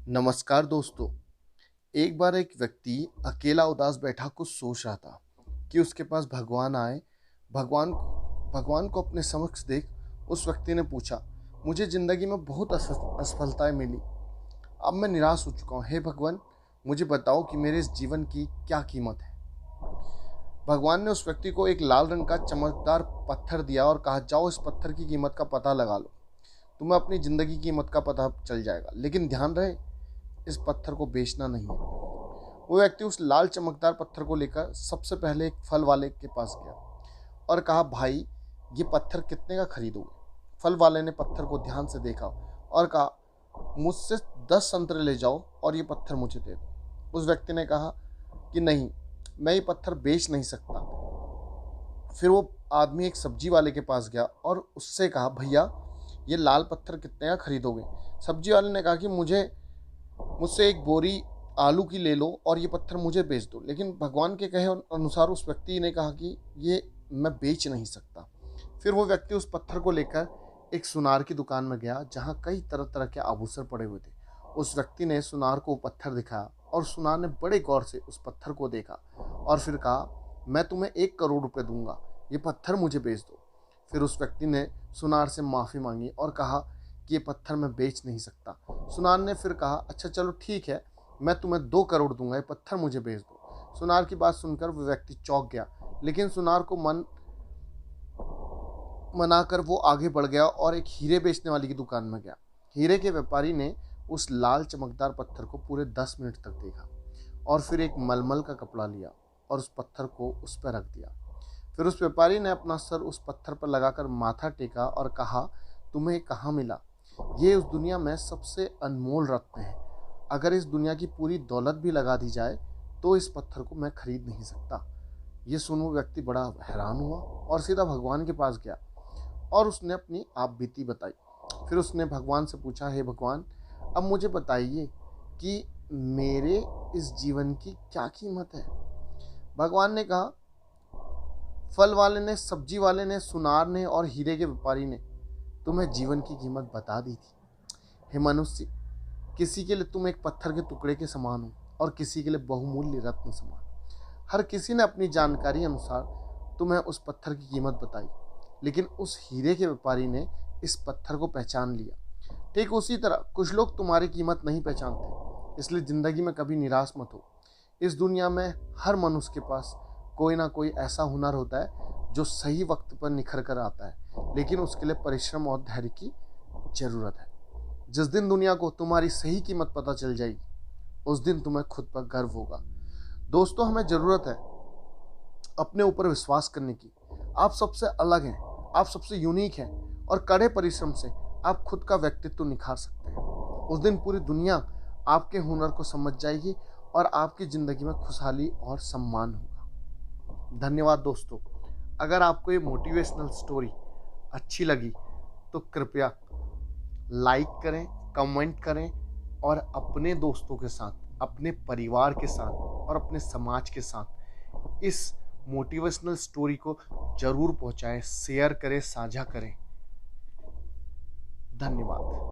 नमस्कार दोस्तों। एक बार एक व्यक्ति अकेला उदास बैठा कुछ सोच रहा था कि उसके पास भगवान आए। भगवान को अपने समक्ष देख उस व्यक्ति ने पूछा, मुझे ज़िंदगी में बहुत असफलताएं मिली। अब मैं निराश हो चुका हूँ। हे भगवान, मुझे बताओ कि मेरे इस जीवन की क्या कीमत है। भगवान ने उस व्यक्ति को एक लाल रंग का चमकदार पत्थर दिया और कहा, जाओ इस पत्थर की कीमत का पता लगा लो। तुम्हें अपनी ज़िंदगी की कीमत का पता चल जाएगा, लेकिन ध्यान रहे, इस पत्थर को बेचना नहीं है। वो व्यक्ति उस लाल चमकदार पत्थर को लेकर सबसे पहले एक फल वाले के पास गया और कहा, भाई ये पत्थर कितने का खरीदोगे। फल वाले ने पत्थर को ध्यान से देखा और कहा, मुझसे 10 संतरे ले जाओ और ये पत्थर मुझे दे दो। उस व्यक्ति ने कहा कि नहीं, मैं ये पत्थर बेच नहीं सकता। फिर वो आदमी एक सब्जी वाले के पास गया और उससे कहा, भैया ये लाल पत्थर कितने का खरीदोगे। सब्जी वाले ने कहा कि मुझसे एक बोरी आलू की ले लो और ये पत्थर मुझे बेच दो। लेकिन भगवान के कहे अनुसार उस व्यक्ति ने कहा कि ये मैं बेच नहीं सकता। फिर वो व्यक्ति उस पत्थर को लेकर एक सुनार की दुकान में गया जहाँ कई तरह तरह के आभूषण पड़े हुए थे। उस व्यक्ति ने सुनार को पत्थर दिखाया और सुनार ने बड़े गौर से उस पत्थर को देखा और फिर कहा, मैं तुम्हें 1 करोड़ रुपए दूंगा, ये पत्थर मुझे बेच दो। फिर उस व्यक्ति ने सुनार से माफ़ी मांगी और कहा कि ये पत्थर मैं बेच नहीं सकता। सुनार ने फिर कहा, अच्छा चलो ठीक है, मैं तुम्हें 2 करोड़ दूंगा, ये पत्थर मुझे बेच दो। सुनार की बात सुनकर वो व्यक्ति चौंक गया, लेकिन सुनार को मनाकर वो आगे बढ़ गया और एक हीरे बेचने वाली की दुकान में गया। हीरे के व्यापारी ने उस लाल चमकदार पत्थर को पूरे 10 मिनट तक देखा और फिर एक मलमल का कपड़ा लिया और उस पत्थर को उस पर रख दिया। फिर उस व्यापारी ने अपना सर उस पत्थर पर लगाकर माथा टेका और कहा, तुम्हें कहाँ मिला। ये उस दुनिया में सबसे अनमोल रत्न है। अगर इस दुनिया की पूरी दौलत भी लगा दी जाए तो इस पत्थर को मैं खरीद नहीं सकता। ये सुन वो व्यक्ति बड़ा हैरान हुआ और सीधा भगवान के पास गया और उसने अपनी आप बीती बताई। फिर उसने भगवान से पूछा, हे भगवान, अब मुझे बताइए कि मेरे इस जीवन की क्या कीमत है। भगवान ने कहा, फल वाले ने, सब्जी वाले ने, सुनार ने और हीरे के व्यापारी ने तुम्हें जीवन की कीमत बता दी थी। हे मनुष्य, किसी के लिए तुम एक पत्थर के टुकड़े के समान हो और किसी के लिए बहुमूल्य रत्न समान। हर किसी ने अपनी जानकारी अनुसार तुम्हें उस पत्थर की कीमत बताई, लेकिन उस हीरे के व्यापारी ने इस पत्थर को पहचान लिया। ठीक उसी तरह कुछ लोग तुम्हारी कीमत नहीं पहचानते, इसलिए ज़िंदगी में कभी निराश मत हो। इस दुनिया में हर मनुष्य के पास कोई ना कोई ऐसा हुनर होता है जो सही वक्त पर निखर कर आता है, लेकिन उसके लिए परिश्रम और धैर्य की ज़रूरत है। जिस दिन दुनिया को तुम्हारी सही कीमत पता चल जाएगी, उस दिन तुम्हें खुद पर गर्व होगा। दोस्तों, हमें ज़रूरत है अपने ऊपर विश्वास करने की। आप सबसे अलग हैं, आप सबसे यूनिक हैं और कड़े परिश्रम से आप खुद का व्यक्तित्व निखार सकते हैं। उस दिन पूरी दुनिया आपके हुनर को समझ जाएगी और आपकी ज़िंदगी में खुशहाली और सम्मान होगा। धन्यवाद दोस्तों। अगर आपको ये मोटिवेशनल स्टोरी अच्छी लगी तो कृपया लाइक करें, कमेंट करें और अपने दोस्तों के साथ, अपने परिवार के साथ और अपने समाज के साथ इस मोटिवेशनल स्टोरी को ज़रूर पहुंचाएं, शेयर करें, साझा करें। धन्यवाद।